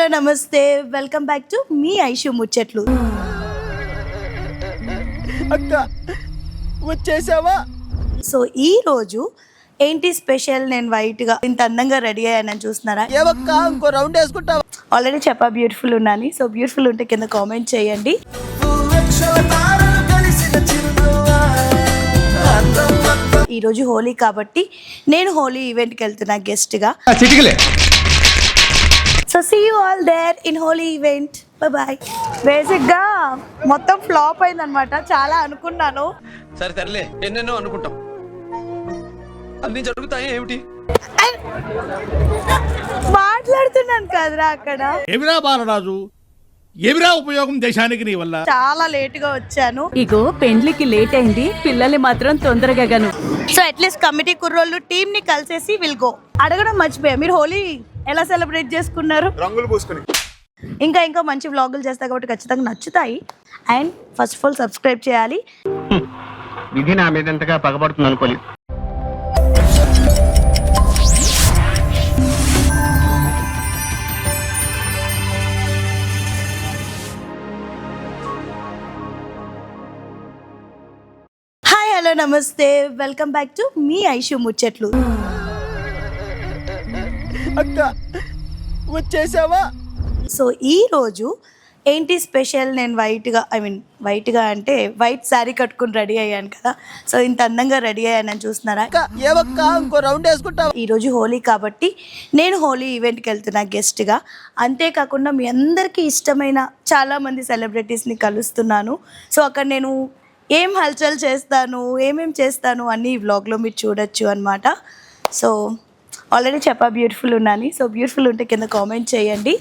Hello నమస్తే, welcome back to me Aishu ముచ్చట్లు. అక్క వచ్చేసావా? సో ఈ రోజు ఏంటి స్పెషల్? నేను వైట్గా ఇంత అందంగా రెడీ అయ్యానని చూస్తున్నారా? ఏవక్క ఇంకో రౌండ్ వేసుకుంటావా? ఆల్రెడీ చెప్పా బ్యూటిఫుల్ ఉన్నాను. సో బ్యూటిఫుల్ ఉంటే కింద కామెంట్ చేయండి. ఈరోజు హోలీ కాబట్టి నేను హోలీ ఈవెంట్కి వెళ్తున్నా గెస్ట్గా. So see you all there in Holi event. Bye. బేసిక్గా మొత్తం ఫ్లాప్ అయిందనమాట. చాలా అనుకున్నాను. సరే తరలే, ఎన్నెన్నో అనుకుంటాం, అన్ని జరుగుతాయి ఏమిటి? మాట్లాడుతున్నాను కదరా అక్కడ. ఏమిరా బాలరాజు, ఏమిరా ఉపయోగం దేశానికి నీ వల్ల? చాలా లేట్ గా వచ్చాను. ఇగో పెండ్లికి లేట్ అయింది, పిల్లల్ని మాత్రం తొందరగా గను. సో అట్లీస్ట్ కమిటీ కుర్రోళ్ళు టీమ్ ని కలిసేసి విల్ గో. అడగడం మర్చిపోయా, మీరు హోలీ ఎలా సెలబ్రేట్ చేసుకున్నారు? రంగులు పూసుకుని. ఇంకా మంచి వ్లాగులు చేస్తా కాబట్టి ఖచ్చితంగా నచ్చుతాయి. And first of all subscribe చేయాలి. విధి నా మీద ఎంతగా పగబడుతుంది అనుకోలేదు. హాయ్, హలో నమస్తే, welcome back to me Aishu ముచ్చట్లు. అక్క వచ్చేసావా? సో ఈ రోజు ఏంటి స్పెషల్? నేను వైట్గా అంటే వైట్ శారీ కట్టుకుని రెడీ అయ్యాను కదా. సో ఇంత అందంగా రెడీ అయ్యానని చూస్తున్నారా? అక్క ఏవక్క ఇంకో రౌండ్ వేసుకుంటావా? ఈరోజు హోలీ కాబట్టి నేను హోలీ ఈవెంట్కి వెళ్తున్నా గెస్ట్గా. అంతేకాకుండా మీ అందరికీ ఇష్టమైన చాలామంది సెలబ్రిటీస్ని కలుస్తున్నాను. సో అక్కడ నేను ఏం హల్చల్ చేస్తాను, ఏమేం చేస్తాను అన్నీ ఈ వ్లాగ్లో మీరు చూడొచ్చు అనమాట. సో ఆల్రెడీ చెప్పా బ్యూటిఫుల్ ఉన్నాను. సో బ్యూటిఫుల్ ఉంటే కింద కామెంట్ చేయండి.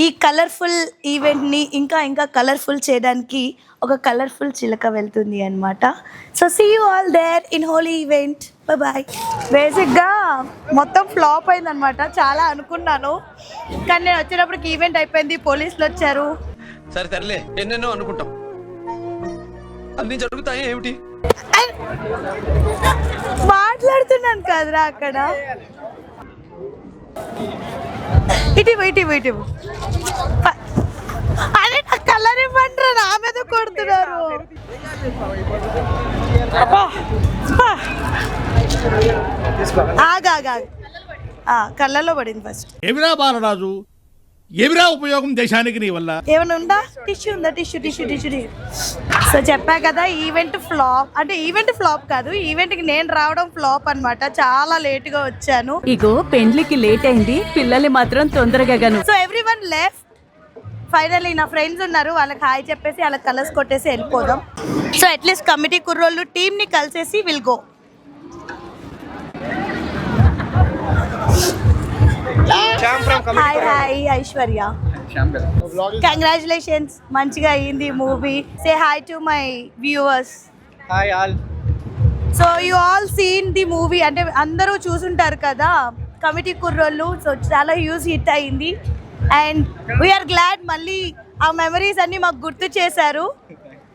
ఈ కలర్ఫుల్ ఈవెంట్ని ఇంకా కలర్ఫుల్ చేయడానికి ఒక కలర్ఫుల్ చిలక వెళ్తుంది అనమాట. So see you all there in Holi event. Bye. బేసిక్గా మొత్తం ఫ్లాప్ అయిందనమాట. చాలా అనుకున్నాను కానీ నేను వచ్చేటప్పటికి ఈవెంట్ అయిపోయింది, పోలీసులు వచ్చారు. సరే తరలే, ఎన్నెన్నో అనుకుంటాం, అన్ని జరుగుతాయి ఏమిటి? మాట్లాడుతున్నాను కదరా అక్కడ. ఇటు అదే నా కలర్ ఇవ్వండి, నా మీద కొడుతున్నారు. కళ్ళలో పడింది ఫస్ట్. ఏమిరా బాలరాజు, ఏమిరా ఉపయోగం దేశానికి నీ వల్ల? ఏమైనా ఉందా? టిష్యూ ఉందా? టిష్యూ. సో చెప్పా కదా ఈవెంట్ ఫ్లాప్. అంటే ఈవెంట్ ఫ్లాప్ కాదు, ఈవెంట్కి నేను రావడం ఫ్లాప్ అనమాట. చాలా లేట్గా వచ్చాను. ఇగో పెండ్లికి లేట్ అయింది, పిల్లల్ని మాత్రం తొందరగా గను. So everyone left. ఫైనల్లీ నా ఫ్రెండ్స్ ఉన్నారు, వాళ్ళకి హాయ్ చెప్పేసి వాళ్ళకి కలర్స్ కొట్టేసి వెళ్ళిపోదాం. సో అట్లీస్ట్ కమిటీ కుర్రోళ్ళు టీమ్ని కలిసేసి will go. Hi Aishwarya, congratulations, మంచిగా అయ్యింది movie. Say hi to my viewers. Hi all. So you all seen the movie, అంటే అందరూ చూసుంటారు కదా కమిటీ కుర్రోళ్ళు. సో చాలా హ్యూజ్ హిట్ అయింది అండ్ వీఆర్ గ్లాడ్. మళ్ళీ ఆ మెమరీస్ అన్ని మాకు గుర్తు చేశారు.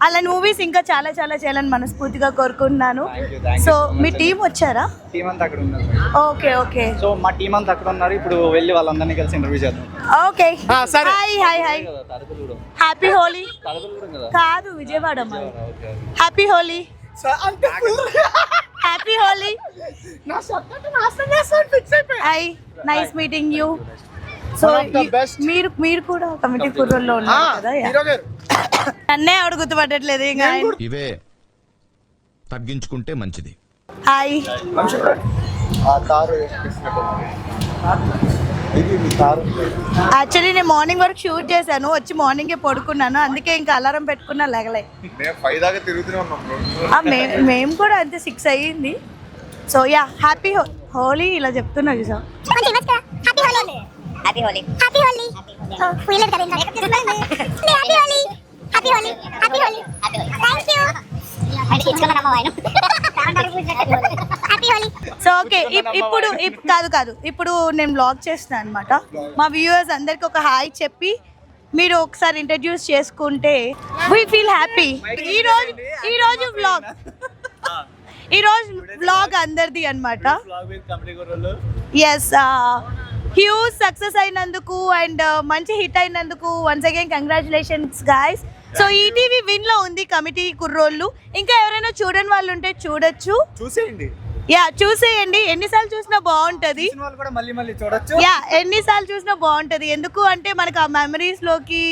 అలాంటి మూవీస్ ఇంకా చాలా చేయాలని మనస్ఫూర్తిగా కోరుకుంటున్నాను. సో మీ టీం వచ్చారా? టీం అంతా అక్కడ ఉన్నారు. ఓకే. సో మా టీం అంతా అక్కడ ఉన్నారు. ఇప్పుడు వెళ్ళి వాళ్ళందరినీ కలిసి ఇంటర్వ్యూ చేద్దాం. ఓకే. Hi happy Holi. కాదు, Vijayawada. Happy Holi. Happy Holi. Hi, nice meeting you. So మీరు కూడా కమిటీ కుర్రోల్లో ఉన్నారు కదా? నన్నే ఆవిడ గుర్తుపట్టట్లేదు. ఇంకా ఇవే తగ్గించుకుంటే మంచిది. హాయ్. యాక్చువల్లీ నేను మార్నింగ్ వరకు షూట్ చేశాను, వచ్చి మార్నింగే పడుకున్నాను. అందుకే ఇంకా అలారం పెట్టుకున్నా లేగలే. మేము కూడా అంతే, 6 అయ్యింది. సో యా, హ్యాపీ హోలీ ఇలా చెప్తున్నా చూసా. సో ఓకే, ఇప్పుడు నేను బ్లాగ్ చేస్తున్నాను అనమాట. మా వ్యూవర్స్ అందరికి ఒక హాయ్ చెప్పి మీరు ఒకసారి ఇంట్రడ్యూస్ చేసుకుంటే వీ ఫీల్ హ్యాపీ. ఈ రోజు వ్లాగ్ ఈరోజు వ్లాగ్ అందరిది అనమాట. ఎస్, హ్యూజ్ సక్సెస్ అయినందుకు అండ్ మంచి హిట్ అయినందుకు once again congratulations guys. So ETV win లో ఉంది కమిటీ కుర్రోళ్ళు. ఇంకా ఎవరైనా చూడని వాళ్ళు ఉంటే చూడొచ్చు, చూసేయండి. యా చూసేయండి. ఎన్నిసార్లు చూసినా బాగుంటది. వాళ్ళు కూడా మళ్ళీ మళ్ళీ చూడొచ్చు. యా ఎన్నిసార్లు చూసినా బాగుంటది. ఎందుకు అంటే మనకు ఆ మెమరీస్ లోకి,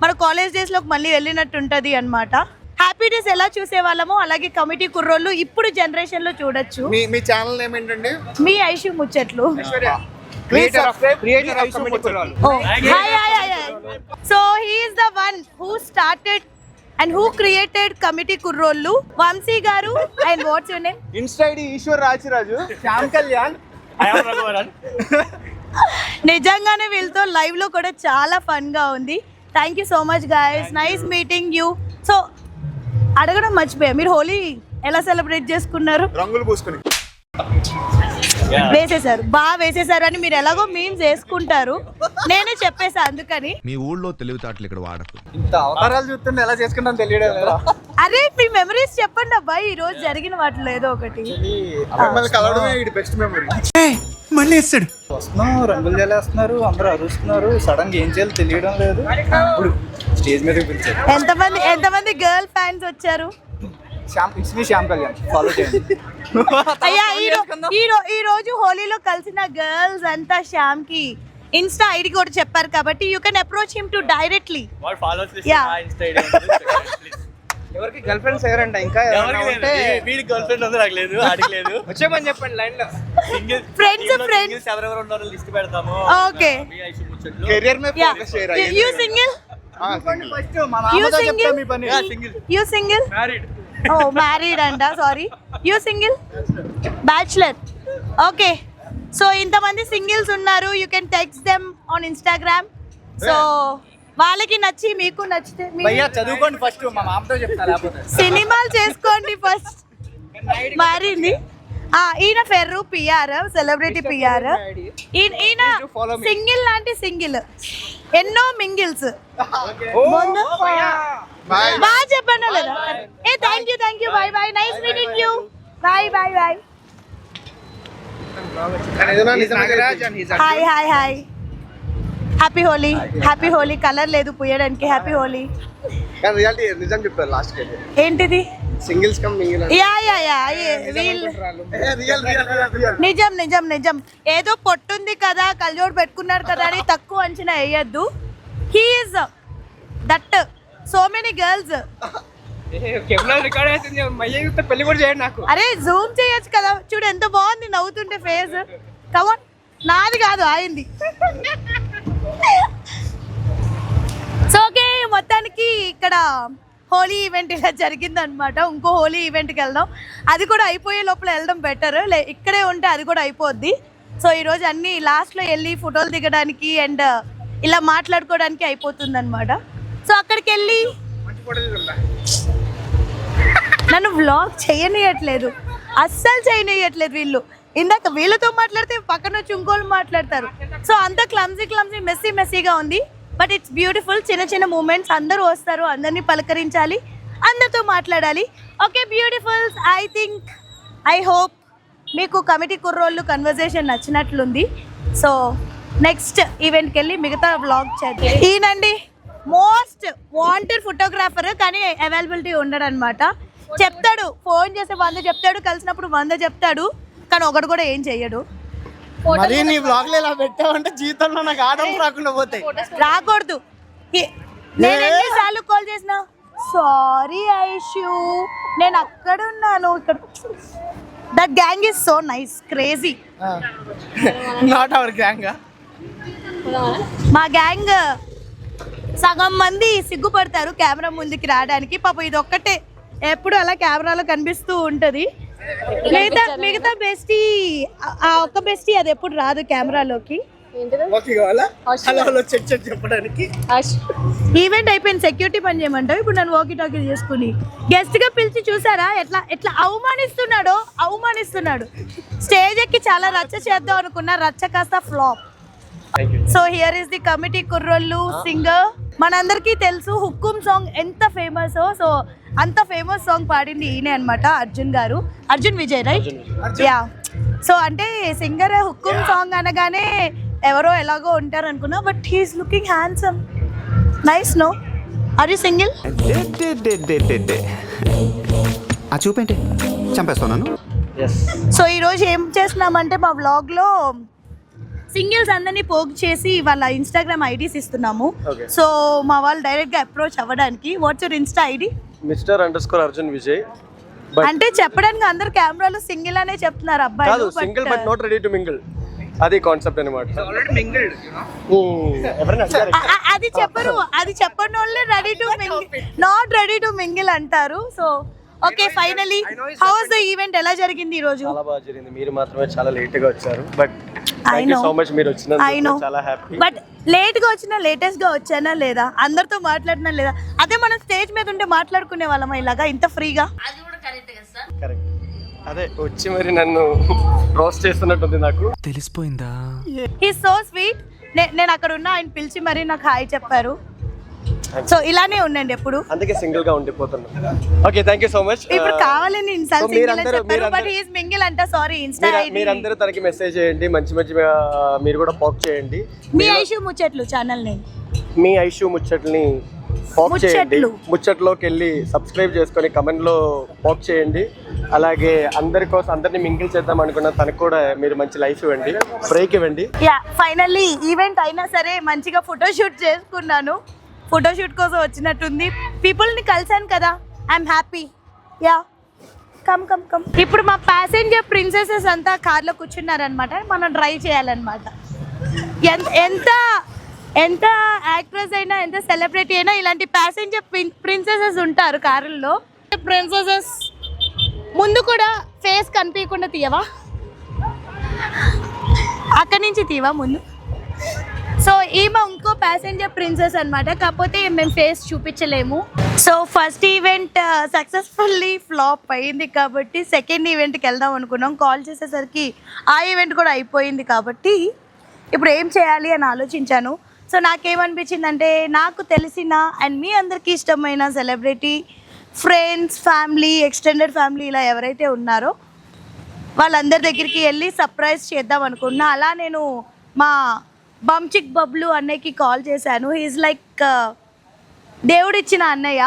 మన కాలేజ్ డేస్ లోకి మళ్ళీ వెళ్ళినట్టు ఉంటది అనమాట. హ్యాపీ డేస్ ఎలా చూసే వాళ్ళమో అలాగే కమిటీ కుర్రోళ్ళు ఇప్పుడు జనరేషన్ లో చూడొచ్చు. మీ ఛానల్ నేమ్ ఏంటండి? మీ ఐషు ముచ్చట్లు. Creator of Comedy Kurrollu. Oh, hi. So he is the one who started and who created Comedy Kurrollu. Vamsi garu, and what's your name? Insta ID Eshwar Rajaraju, Shyam Kalyan, I am Raghuvaran. నిజంగానే వీళ్ళతో live లో కూడా చాలా fun గా ఉంది. Thank you so much guys, nice meeting you. So అడగడం మర్చిపోయా, మీరు హోలీ ఎలా సెలబ్రేట్ చేసుకున్నారు? రంగులు పూసుకుని వేసేసారు, బాగా వేసేసారు అని మీరు ఎలాగో మీమ్స్ వేసుకుంటారు, నేనే చెప్పేసా అందుకని. మీ ఊళ్ళో తెలివితేటలు ఇక్కడ వాడకు. ఇంత అవతారాలు చూస్తుంటే ఎలా చేసుకుంటాం తెలియడం లేదా? అరే మీ మెమరీస్ చెప్పండి అబ్బాయి, ఈ రోజు జరిగిన వాటిలో ఏదో ఒకటి. కలవడమే బెస్ట్ మెమరీ. మళ్ళీ వేస్తాడు. వస్తున్నాం, రంగులు జల్లేస్తున్నారు, అందరూ అరుస్తున్నారు, సడన్ గా ఏం చేయాలో తెలియడం లేదు. ఇప్పుడు స్టేజ్ మీద పిలిచారు. ఎంతమంది గర్ల్ ఫ్యాన్స్ వచ్చారు? శ్యామ్ కళ్యాణ్ ఫాలో చేయండి. అయ్యా ఈ రోజు హోలీలో కలిసిన గర్ల్స్ అంతా శ్యామ్ కి ఇన్స్టా ఐడి కూడా చెప్పారు కాబట్టి you can approach him to directly. ఎవరికి గర్ల్ ఫ్రెండ్స్ ఎవరంట? ఇంకా వీడి గర్ల్ ఫ్రెండ్ ఉంది, నాకు లేదు, ఆడికి లేదు. వచ్చేమని చెప్పండి లైన్ లో. ఫ్రెండ్స్ ఎవరెవరు ఉన్నారో లిస్ట్ పెడతాము. ఓకే, కెరియర్ మే ఫోకస్ చేయరా? You single? ఫస్ట్ మా మామతో చెప్తా మీ పని. You single? Married. Oh married అంట, sorry. You single? Bachelor. Okay, so ఇంతమంది సింగిల్స్ ఉన్నారు, you can text them on Instagram. So వాళ్ళకి నచ్చి మీకు నచ్చితే భయ్యా చదువుకోండి ఫస్ట్, మా మామతో చెప్తా, లేకపోతే సినిమాలు చేసుకోండి ఫస్ట్. మారింది. ఈయన ఫెర్రు పిఆర్, సెలబ్రిటీ పిఆర్. ఈయన సింగిల్ లాంటి సింగిల్, ఎన్నో మింగిల్స్. బాగా చెప్పాను లేదా? ఏ thank you bye bye, nice meeting you, bye. Hi. Happy Holi. Colour లేదు పూయడానికి. హ్యాపీ హోలీ. కానీ రియాలిటీ నిజం చెప్తారు లాస్ట్ కి. ఏంటిది? Singles come mingle. యా నిజం. ఏదో పొట్టుంది కదా, కళ్ళజోడు పెట్టుకున్నారు కదా అని తక్కువ అంచనా వేయద్దు. He is that so many girls. పెళ్లి కూడా చేయండి నాకు. అరే జూమ్ చేయొచ్చు కదా, చూడు ఎంత బాగుంది నవ్వుతుంటే ఫేస్. కమాన్, నాది కాదు ఆయింది. సో ఓకే, మొత్తానికి ఇక్కడ హోలీ ఈవెంట్ ఇలా జరిగిందనమాట. ఇంకో హోలీ ఈవెంట్కి వెళ్దాం, అది కూడా అయిపోయే లోపల వెళ్ళడం బెటర్. ఇక్కడే ఉంటే అది కూడా అయిపోద్ది. సో ఈరోజు అన్ని లాస్ట్లో వెళ్ళి ఫోటోలు దిగడానికి అండ్ ఇలా మాట్లాడుకోవడానికి అయిపోతుంది అనమాట. సో అక్కడికి వెళ్ళి నన్ను వ్లాగ్ చేయనియట్లేదు, అస్సలు చేయనియట్లేదు వీళ్ళు. ఇందాక వీళ్ళతో మాట్లాడితే పక్కన వచ్చి ఇంకోళ్ళు మాట్లాడతారు. సో అంత క్లమ్జీ మెస్సీగా ఉంది, బట్ ఇట్స్ బ్యూటిఫుల్. చిన్న మూమెంట్స్, అందరూ వస్తారు, అందరినీ పలకరించాలి, అందరితో మాట్లాడాలి. Okay beautiful. ఐ హోప్ మీకు కమిటీ కుర్రోళ్ళు కన్వర్జేషన్ నచ్చినట్లుంది. సో నెక్స్ట్ ఈవెంట్కి వెళ్ళి మిగతా వ్లాగ్ చేద్దాం. ఈయనండి మోస్ట్ వాంటెడ్ ఫోటోగ్రాఫర్, కానీ అవైలబిలిటీ ఉండడు అనమాట. చెప్తాడు, ఫోన్ చేస్తే 100 చెప్తాడు, కలిసినప్పుడు 100 చెప్తాడు, కానీ ఒకటి కూడా ఏం చెయ్యడు. మరి నీ బ్లాగ్ లో ఇలా పెట్టావంటే జీవితంలో నాకు ఆర్డర్స్ రాకుండా పోతాయి. రాకూడదు. నేను ఎన్నిసార్లు కాల్ చేసిన, సారీ ఐషు నేను అక్కడ ఉన్నాను, ఇక్కడ. That gang is so nice, crazy. Not our gang. మా గ్యాంగ్ సగం మంది సిగ్గుపడతారు కెమెరా ముందుకి రావడానికి. పాపం ఇది ఒక్కటే ఎప్పుడు అలా కెమెరాలో కనిపిస్తూ ఉంటది. మిగతా బెస్టీ, ఆ ఒక్క బెస్టీ అది ఎప్పుడు రాదు కెమెరాలోకి. చెప్పడానికి ఈవెంట్ అయిపోయింది, సెక్యూరిటీ పని చేయమంటావు. ఇప్పుడు నన్ను వాకీ టాకీ చేసుకుని గెస్ట్ గా పిలిచి చూసారా ఎట్లా అవమానిస్తున్నాడు. స్టేజ్ ఎక్కి చాలా రచ్చ చేద్దాం అనుకున్నా, రచ్చ కాస్త flop. So here is the Committee Kurrollu singer. మనందరికీ తెలుసు హుక్కుం సాంగ్ ఎంత ఫేమస్. సో అంత ఫేమస్ సాంగ్ పాడింది ఈయనే అనమాట, Arjun garu, Arjun Vijay right. Yeah, so అంటే సింగర్ హుక్కుమ్ సాంగ్ అనగానే ఎవరో ఎలాగో ఉంటారు అనుకున్నా, but he's looking handsome, nice. No, are you single? ఆ చూపేంటి చంపేస్తున్నాను. సో ఈరోజు ఏం చేస్తున్నామంటే మా వ్లాగ్లో సింగిల్స్ అందరినీ పోగు చేసి వాళ్ళ ఇన్స్టాగ్రామ్ ఐడీస్ ఇస్తున్నాము. సో మా వాళ్ళు డైరెక్ట్గా అప్రోచ్ అవ్వడానికి, what's your Insta ID? Mr._Arjun Vijay. అంటే చెప్పడానికి అందరు కెమెరాలో సింగిల్ అనే చెప్తున్నారు అబ్బాయి. కాదు, single but not ready to mingle. అది కాన్సెప్ట్ అన్నమాట. ఆల్రెడీ మింగిల్డ్, అది చెప్పరు, అది చెప్పని వాళ్ళే ready to mingle, not ready to mingle అంటారు. So okay, finally how was the event? ఎలా జరిగింది ఈ రోజు? చాలా బాగా జరిగింది. మీరు మాత్రమే చాలా లేట్ గా వచ్చారు, బట్ థాంక్యూ సో మచ్. మీరు వచ్చినందుకు చాలా హ్యాపీ. బట్ లేట్ గా వచ్చినా లేటెస్ట్ గా వచ్చానా లేదా, అందరితో మాట్లాడినా లేదా, అదే మనం స్టేజ్ మీద ఉంటే మాట్లాడుకునే వాళ్ళమా ఇలాగా ఇంత ఫ్రీగా? కరెక్ట్. అదే వచ్చి మరి నన్ను రోస్ట్ చేస్తున్నట్టుంది నాకు. తెలిసిపోయిందా? He so sweet. నేను అక్కడ ఉన్నా, ఆయన పిలిచి మరి నాకు హాయ్ చెప్పారు. సో ఇలానే ఉండండి ఎప్పుడు, అందుకే సింగిల్ గా ఉండిపోతున్నా. Okay, thank you so much. ఇప్పుడు కావాలని ఇన్సల్ట్ సింగిల్ అని చెప్పారు, బట్ హి ఇస్ మింగిల్ అంట. సారీ, ఇన్స్టా ఐడి మీరందరూ తనకి మెసేజ్ చేయండి, మంచి మంచి మీరు కూడా పాక్ చేయండి. మీ ఐషు ముచ్చట్లు ఛానల్ నేమ్, మీ ఐషు ముచ్చట్ని పాక్ చేయండి. ముచ్చట్లోకి వెళ్ళి సబ్స్క్రైబ్ చేసుకొని కమెంట్ లో పాక్ చేయండి. అలాగే అందరి కోసం అందరిని మింగిల్ చేద్దాం అనుకున్న తనకు కూడా మీరు మంచి లైఫ్ ఇవ్వండి, బ్రేక్ ఇవ్వండి. యా, ఫైనల్లీ ఈవెంట్ అయినా సరే మంచిగా ఫోటోషూట్ చేసుకున్నాను. ఫోటోషూట్ కోసం వచ్చినట్టుంది, పీపుల్ని కలిసాను కదా, I'm happy. Yeah, come come come. ఇప్పుడు మా ప్యాసింజర్ ప్రిన్సెసెస్ అంతా కార్లో కూర్చున్నారనమాట, మనం డ్రైవ్ చేయాలన్నమాట. ఎంత ఎంత యాక్ట్రెస్ అయినా, ఎంత సెలబ్రిటీ అయినా ఇలాంటి ప్యాసింజర్ ప్రిన్సెసెస్ ఉంటారు కారుల్లో. ప్రిన్సెసెస్ ముందు కూడా ఫేస్ కనిపించకుండా తీయవా, అక్కడి నుంచి తీవా ముందు. సో ఈమె ఇంకో ప్యాసింజర్ ప్రిన్సెస్ అనమాట, కాకపోతే మేము ఫేస్ చూపించలేము. So first event successfully flop అయింది కాబట్టి సెకండ్ ఈవెంట్కి వెళ్దాం అనుకున్నాం. కాల్ చేసేసరికి ఆ ఈవెంట్ కూడా అయిపోయింది కాబట్టి ఇప్పుడు ఏం చేయాలి అని ఆలోచించాను. సో నాకేమనిపించిందంటే, నాకు తెలిసిన అండ్ మీ అందరికీ ఇష్టమైన celebrity friends, family, extended family ఇలా ఎవరైతే ఉన్నారో వాళ్ళందరి దగ్గరికి వెళ్ళి సర్ప్రైజ్ చేద్దాం అనుకున్నా. అలా నేను మా బంచిక్ బబ్లు అన్నయ్యకి కాల్ చేశాను. హీఈస్ లైక్ దేవుడిచ్చిన అన్నయ్య.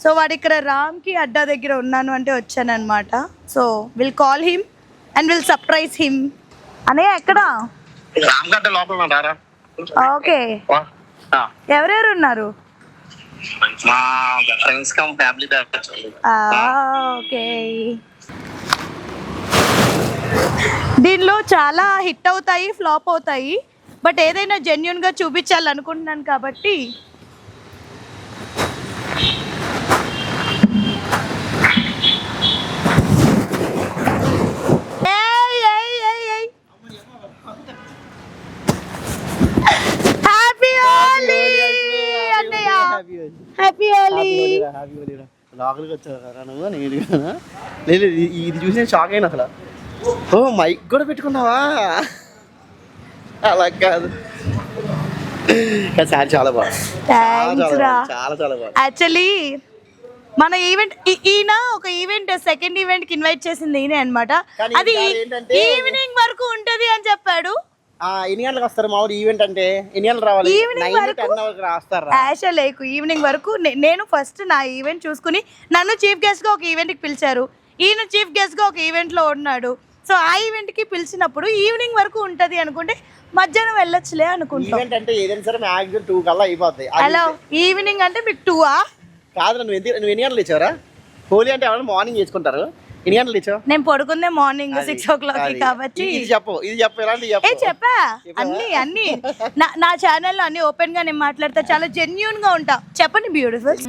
సో వాడు ఇక్కడ రామ్కి అడ్డా దగ్గర ఉన్నాను అంటే వచ్చాను అనమాట. So will call him and will surprise him. అన్నయ్య ఎక్కడ? ఓకే, ఎవరెవరు ఉన్నారు? ఓకే, దీనిలో చాలా హిట్ అవుతాయి, ఫ్లాప్ అవుతాయి, బట్ ఏదైనా జెన్యున్గా చూపించాలనుకుంటున్నాను కాబట్టి హ్యాపీ హోలీ అన్నయ్య, హ్యాపీ హోలీ. లోకల్కి వచ్చావు కదా నువ్వు, నేను కదా. లేదు, ఇది చూసి నేను షాక్ అయినా అసలు. ఓ, మైక్ కూడా పెట్టుకున్నావా? అలా కాదు, కానీ చాలా బాగా, చాలా చాలా బాగా. యాక్చువల్లీ మన ఈవెంట్ ఈయన ఒక ఈవెంట్ సెకండ్ ఈవెంట్ కి ఇన్వైట్ చేసింది ఈయన అనమాట. అది ఈవినింగ్ వరకు ఉంటది అని చెప్పాడు. ఎన్ని గంటలకు వస్తారు మా ఊరు ఈవెంట్ అంటే? ఎన్ని గంటలు రావాలి? ఈవినింగ్ వరకు ఆశ లేకు, ఈవినింగ్ వరకు. నేను ఫస్ట్ నా ఈవెంట్ చూసుకుని నన్ను చీఫ్ గెస్ట్ గా ఒక ఈవెంట్ కి పిలిచారు, ఈయన చీఫ్ గెస్ట్ గా ఒక ఈవెంట్ లో ఉన్నాడు. సో ఆ ఈవెంట్ కి పిలిచినప్పుడు ఈవినింగ్ వరకు ఉంటది అనుకుంటే మధ్యాహ్నం వెళ్ళొచ్చులే అనుకుంటా. ఈవెంట్ అంటే ఏదైనా సరే మ్యాక్సిమం 2 కల్లా అయిపోద్ది. హలో, ఈవినింగ్ అంటే మీకు 2ఆ? కాదు, నువ్వు ఎన్ని గంటలు ఇచ్చావరా? హోలీ అంటే ఎవరైనా మార్నింగ్ చేసుకుంటారు. ఎన్ని గంటలు ఇచ్చావు? నేను పడుకుందే మార్నింగ్ 6 o'clock కాబట్టి. ఇది చెప్పు, ఎలాంటి చెప్పా అన్ని నా ఛానల్లో అన్ని ఓపెన్ గా నేను మాట్లాడతా, చాలా జెన్యూన్ గా ఉంటా. చెప్పండి బ్యూటిఫుల్.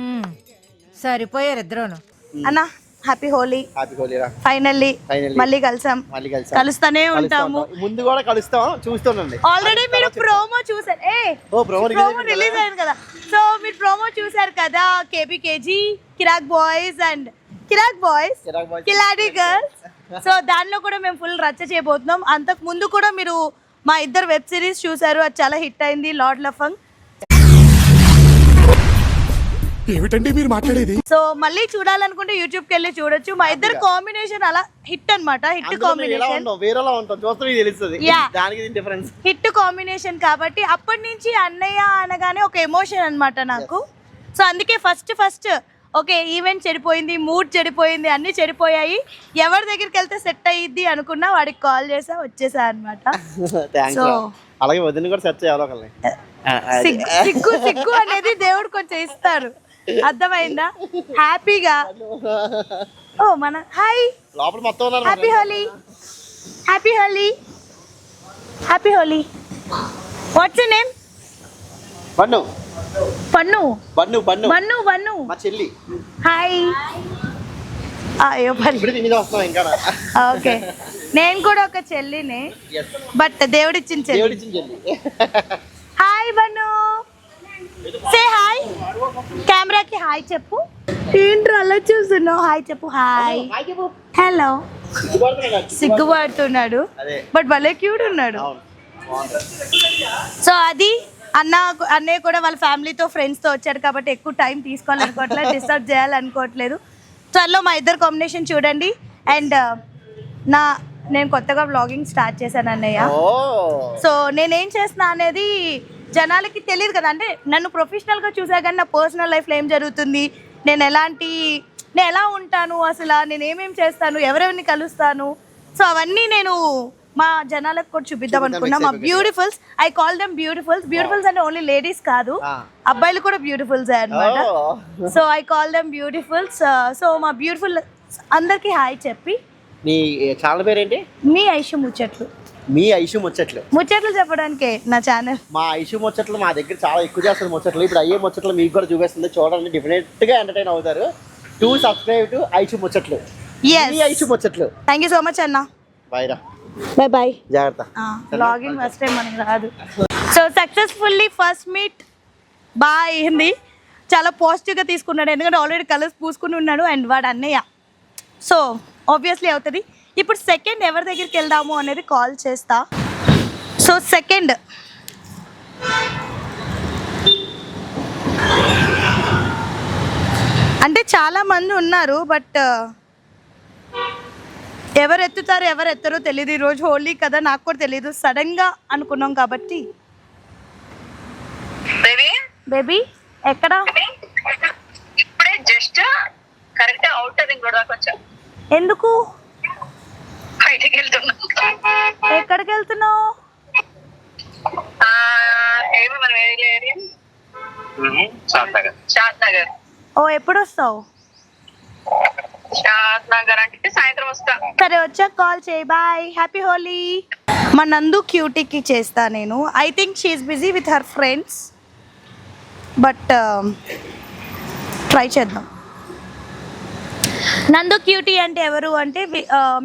సరిపోయారు ఇద్దరును. అన్నా హ్యాపీ హోలీ. హ్యాపీ హోలీరా. ఫైనల్లీ మళ్ళీ కలిసాం, కలుస్తానే ఉంటాము. ముందు కూడా కలుస్తాం, చూస్తుండండి. ఆల్రెడీ మీరు ప్రోమో చూసారు, ప్రోమో రిలీజ్ అయింది కదా. సో మీరు ప్రోమో చూసారు కదా, కేబీకేజీ, కిరాక్ బాయ్స్ అండ్ కిలాడి గర్ల్స్. సో దానిలో కూడా మేము ఫుల్ రచ్చ చేయబోతున్నాం. అంతకు ముందు కూడా మీరు మా ఇద్దరు వెబ్ సిరీస్ చూసారు, అది చాలా హిట్ అయింది, లార్డ్ లఫంగ్. ఏమిటండి మీరు మాట్లాడేది? సో మళ్ళీ చూడాలనుకుంటే యూట్యూబ్కి వెళ్ళి చూడొచ్చు. మా ఇద్దరు కాంబినేషన్ అలా హిట్ అన్నమాట. హిట్ అందులో మేము ఎలా కాంబినేషన్, ఉంటాం, వేరేలా ఉంటాం, చూస్తే మీకు తెలుస్తుంది Yeah. దానికి డిఫరెన్స్. హిట్ కాంబినేషన్ కాబట్టి అప్పటి నుంచి అన్నయ్య అనగానే ఒక ఎమోషన్ అన్నమాట నాకు. సో అందుకే ఫస్ట్ ఓకే ఈవెంట్ చెడిపోయింది, మూడ్ చెడిపోయింది, అన్నీ చెడిపోయాయి, ఎవరి దగ్గరికి వెళ్తే సెట్ అయ్యిద్ది అనుకున్నా వాడికి కాల్ చేసా వచ్చేసా అనమాట. థ్యాంక్స్. సో అలాగే వదిన కూడా సెర్చ్ చేయాలి ఒకళ్ళని. సిగ్గు అనేది దేవుడు కొంచెం ఇస్తారు, అర్థమైందా? హ్యాపీగా ఓ మన హాయ్ లోపల మొత్తం ఉన్నారు. Happy Holi, happy Holi, happy Holi. What's your name? Bannu పన్ను బన్ను బన్ను బన్ను బన్ను. మా చెల్లి. హాయ్. అయ్యో పని. ఇప్పుడు తిని వస్తున్నాం ఇంకా. ఓకే, నేను కూడా ఒక చెల్లినే, బట్ దేవుడిచ్చిన చెల్లి. దేవుడిచ్చిన చెల్లి. హాయ్ బన్ను, సే హాయ్, కెమెరాకి హాయ్ చెప్పు. ఏంట్రా అలా చూస్తున్నావు? హాయ్ చెప్పు. Hi, hello. సిగ్గుపడుతున్నాడు, అదే. బట్ భలే క్యూట్ ఉన్నాడు. అవును, బాగుంది. సో అది అన్నయ్య కూడా వాళ్ళ ఫ్యామిలీతో ఫ్రెండ్స్తో వచ్చాడు కాబట్టి ఎక్కువ టైం తీసుకోవాలనుకోవట్లేదు, డిస్టర్బ్ చేయాలనుకోవట్లేదు. త్వరలో మా ఇద్దరు కాంబినేషన్ చూడండి. అండ్ నేను కొత్తగా వ్లాగింగ్ స్టార్ట్ చేశాను అన్నయ్య. ఓ సో నేనేం చేస్తున్నా అనేది జనాలకి తెలియదు కదా, అంటే నన్ను ప్రొఫెషనల్గా చూసా కానీ నా పర్సనల్ లైఫ్లో ఏం జరుగుతుంది, నేను ఎలా ఉంటాను, అసలు నేను ఏమేమి చేస్తాను, ఎవరెవరిని కలుస్తాను, సో అవన్నీ నేను మా జనాలకు కూడా చూపిద్దాం అనుకున్నా. మా beautifuls, I call them beautifuls అంటే ఓన్లీ లేడీస్ కాదు, అబ్బాయిలు కూడా బ్యూటిఫుల్స్ అన్నమాట. So I call them beautifuls. So మా బ్యూటిఫుల్ అందరికి హాయ్ చెప్పి. నీ ఛానల్ పేరేంటి? మీ ఐషు ముచ్చట్లు. మీ ఐషు ముచ్చట్లు. ముచ్చట్లు చెప్పడానికే నా ఛానల్. మా ఐషు ముచ్చట్లు మా దగ్గర చాలా ఎక్కువ చేస్తుంది ముచ్చట్లు. ఇప్పుడు అయ్యే ముచ్చట్లు మీకు కూడా చూపిస్తుంది, చూడండి, డెఫినెట్గా ఎంటర్టైన్ అవుతారు. టు సబ్స్క్రైబ్ టు ఐషు ముచ్చట్లు. మీ ఐషు ముచ్చట్లు. థ్యాంక్ యూ సో మచ్ అన్న. బాయ్ రా. బాయ్. జాగ్రత్త. బ్లాగింగ్ ఫస్ట్ టైం మనకి రాదు. సో సక్సెస్ఫుల్లీ ఫస్ట్ మీట్ బాగా అయింది, చాలా పాజిటివ్గా తీసుకున్నాడు, ఎందుకంటే ఆల్రెడీ కలర్స్ పూసుకుని ఉన్నాడు అండ్ వాడు అన్నయ్య, సో ఆబ్వియస్లీ అవుతుంది. ఇప్పుడు సెకండ్ ఎవరి దగ్గరికి వెళ్దాము అనేది కాల్ చేస్తా. సో సెకండ్ అంటే చాలామంది ఉన్నారు, బట్ ఎవరు ఎత్తుతారు ఎవరు ఎత్తరో తెలియదు. ఈరోజు హోలీ కదా, నాకు కూడా తెలియదు, సడన్గా అనుకున్నాం కాబట్టి. బేబీ ఎక్కడ? ఇప్పుడే just correct outer ring road దాకా వచ్చా. ఎందుకు? బయటికి వెళ్తున్నా. ఎక్కడికి వెళ్తున్నావు? ఏమో మనం ఏరియా షాద్ నగర్. ఓ ఎప్పుడు వస్తావు? షాద్ నగర్ అంటే సాయంత్రం వస్తా. సరే వచ్చాక కాల్ చేయి. Bye, happy Holi. మా నందు క్యూటీకి చేస్తా నేను. I think she's busy with her friends, but try చేద్దాం. నందు క్యూటీ అంటే ఎవరు అంటే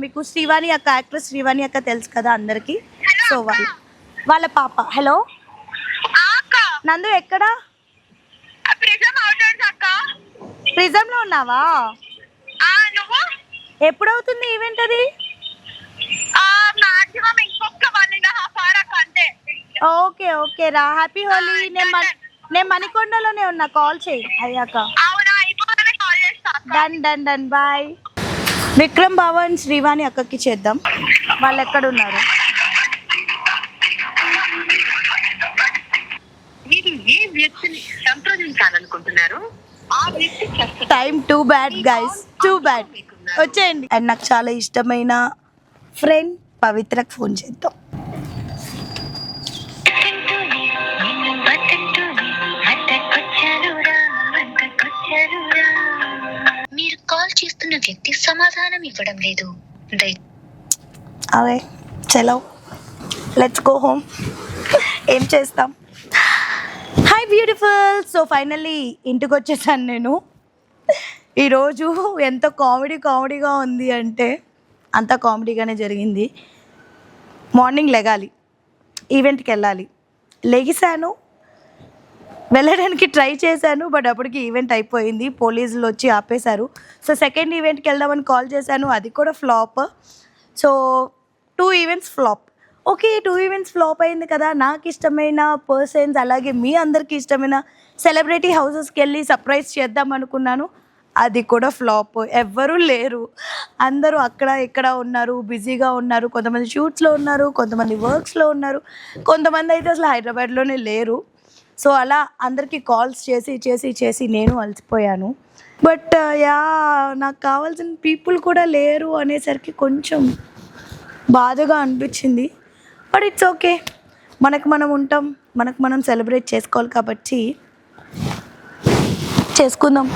మీకు శ్రీవాణి అక్క, యాక్ట్రెస్ శ్రీవాణి అక్క తెలుసు కదా అందరికి. సో వాళ్ళ పాప. హలో నందు, ఎక్కడ? ప్రిజంలో ఉన్నావా? ఎప్పుడవుతుంది ఈవెంట్ అది? ఓకే ఓకే రా, హ్యాపీ హోలీ. నేను మణికొండలోనే ఉన్నా, కాల్ చేయి అయ్యాక. Done bye. విక్రమ్ భవన్ శ్రీవాణి అక్కకి చేద్దాం. వాళ్ళు ఎక్కడ ఉన్నారు? మీరు ఏ వ్యక్తిని సంప్రదించాలనుకుంటున్నారు ఆ వ్యక్తి time too bad guys, too bad. వచ్చేయండి. అండ్ నాకు చాలా ఇష్టమైన ఫ్రెండ్ పవిత్రకు ఫోన్ చేద్దాం. మీరు కాల్ చేస్తున్న వ్యక్తి సమాధానం ఇవ్వడం లేదు. అవే చలో లెట్స్ గో హోమ్. ఏం చేస్తాం. Hi beautiful. సో ఫైనల్లీ ఇంటికి వచ్చేసాను నేను. ఈరోజు ఎంత కామెడీగా ఉంది అంటే అంత కామెడీగానే జరిగింది. మార్నింగ్ లెగాలి, ఈవెంట్కి వెళ్ళాలి, లెగిసాను, వెళ్ళడానికి ట్రై చేశాను, బట్ అప్పటికి ఈవెంట్ అయిపోయింది, పోలీసులు వచ్చి ఆపేశారు. సో సెకండ్ ఈవెంట్కి వెళ్దామని కాల్ చేశాను, అది కూడా flop. So 2 events flop. Okay 2 events flop అయింది కదా, నాకు ఇష్టమైన పర్సన్స్ అలాగే మీ అందరికీ ఇష్టమైన సెలబ్రిటీ హౌసెస్కి వెళ్ళి సర్ప్రైజ్ చేద్దాం అనుకున్నాను, అది కూడా ఫ్లాప్. ఎవ్వరూ లేరు, అందరూ అక్కడ ఇక్కడ ఉన్నారు, బిజీగా ఉన్నారు. కొంతమంది షూట్స్లో ఉన్నారు, కొంతమంది వర్క్స్లో ఉన్నారు, కొంతమంది అయితే అసలు హైదరాబాద్లోనే లేరు. సో అలా అందరికీ కాల్స్ చేసి చేసి చేసి నేను అలసిపోయాను. బట్ నాకు కావాల్సిన పీపుల్ కూడా లేరు అనేసరికి కొంచెం బాధగా అనిపించింది. బట్ ఇట్స్ ఓకే, మనకు మనం ఉంటాం, మనకు మనం సెలబ్రేట్ చేసుకోవాలి కాబట్టి చేసుకుందాం.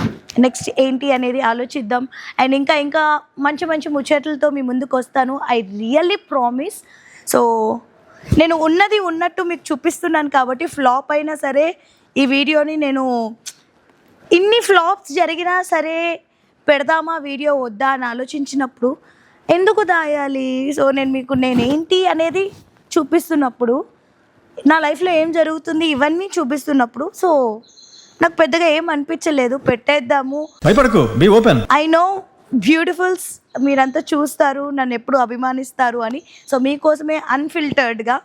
నెక్స్ట్ ఏంటి అనేది ఆలోచిద్దాం. అండ్ ఇంకా ఇంకా మంచి మంచి ముచ్చట్లతో మీ ముందుకు వస్తాను, ఐ రియల్లీ ప్రామిస్. సో నేను ఉన్నది ఉన్నట్టు మీకు చూపిస్తున్నాను కాబట్టి ఫ్లాప్ అయినా సరే ఈ వీడియోని నేను ఇన్ని ఫ్లాప్స్ జరిగినా సరే పెడదామా వీడియో వద్దా అని ఆలోచించినప్పుడు ఎందుకు దాయాలి. సో నేను మీకు నేనేంటి అనేది చూపిస్తున్నప్పుడు, నా లైఫ్లో ఏం జరుగుతుంది ఇవన్నీ చూపిస్తున్నప్పుడు, సో నాకు పెద్దగా ఏం అనిపించలేదు, పెట్టేద్దాము. భయపడకు, be open. I know beautifuls మీరంతా చూస్తారు, నన్ను ఎప్పుడు అభిమానిస్తారు అని. సో మీకోసమే అన్ఫిల్టర్డ్గా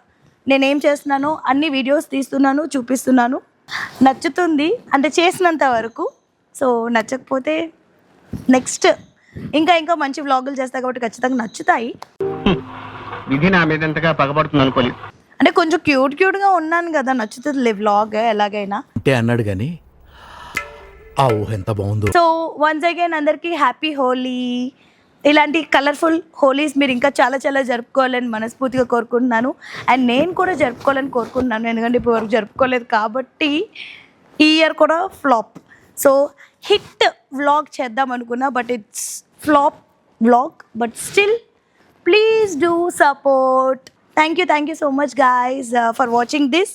నేనేం చేస్తున్నానో అన్ని వీడియోస్ తీస్తున్నాను, చూపిస్తున్నాను. నచ్చుతుంది అంటే చేసినంత వరకు. సో నచ్చకపోతే నెక్స్ట్ ఇంకా ఇంకా మంచి వ్లాగులు చేస్తాయి కాబట్టి ఖచ్చితంగా నచ్చుతాయి. విధి నా మీద ఎంతగా పగబడుతుంది అనుకోలేదు. అంటే కొంచెం క్యూట్గా ఉన్నాను కదా, నచ్చుతుంది వ్లాగ్ ఎలాగైనా అంటే అన్నాడు కానీ ఆ ఊహ ఎంత బాగుందో. సో వన్స్ అగైన్ అందరికీ హ్యాపీ హోలీ. ఇలాంటి కలర్ఫుల్ హోలీస్ మీరు ఇంకా చాలా చాలా జరుపుకోవాలని మనస్ఫూర్తిగా కోరుకుంటున్నాను. అండ్ నేను కూడా జరుపుకోవాలని కోరుకుంటున్నాను, ఎందుకంటే ఇప్పుడు వరకు జరుపుకోలేదు కాబట్టి. ఈ ఇయర్ కూడా ఫ్లాప్. సో హిట్ వ్లాగ్ చేద్దాం అనుకున్నా, but it's flop vlog. But still please do support. Thank you so much guys for watching this.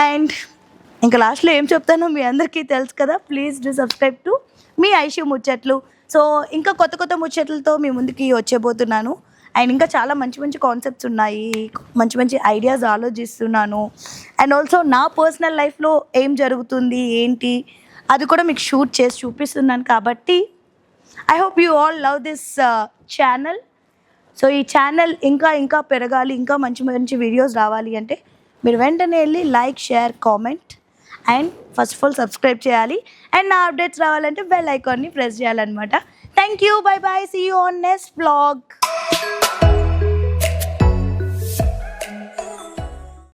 And ఇంకా లాస్ట్లో ఏం చెప్తానో మీ అందరికీ తెలుసు కదా, please do subscribe to me Aishu ముచ్చట్లు. సో ఇంకా కొత్త కొత్త ముచ్చట్లతో మీ ముందుకి వచ్చేబోతున్నాను. అండ్ ఇంకా చాలా మంచి మంచి కాన్సెప్ట్స్ ఉన్నాయి, మంచి మంచి ఐడియాస్ ఆలోచిస్తున్నాను. అండ్ ఆల్సో నా పర్సనల్ లైఫ్లో ఏం జరుగుతుంది ఏంటి అది కూడా మీకు షూట్ చేసి చూపిస్తున్నాను కాబట్టి I hope you all love this channel. So ఈ ఛానల్ ఇంకా ఇంకా పెరగాలి, ఇంకా మంచి మంచి వీడియోస్ రావాలి అంటే మీరు వెంటనే వెళ్ళి like, share, comment and first of all subscribe చేయాలి. అండ్ నా అప్డేట్స్ రావాలంటే బెల్ ఐకాన్ని ప్రెస్ చేయాలన్నమాట. Thank you, bye bye, see you on next vlog.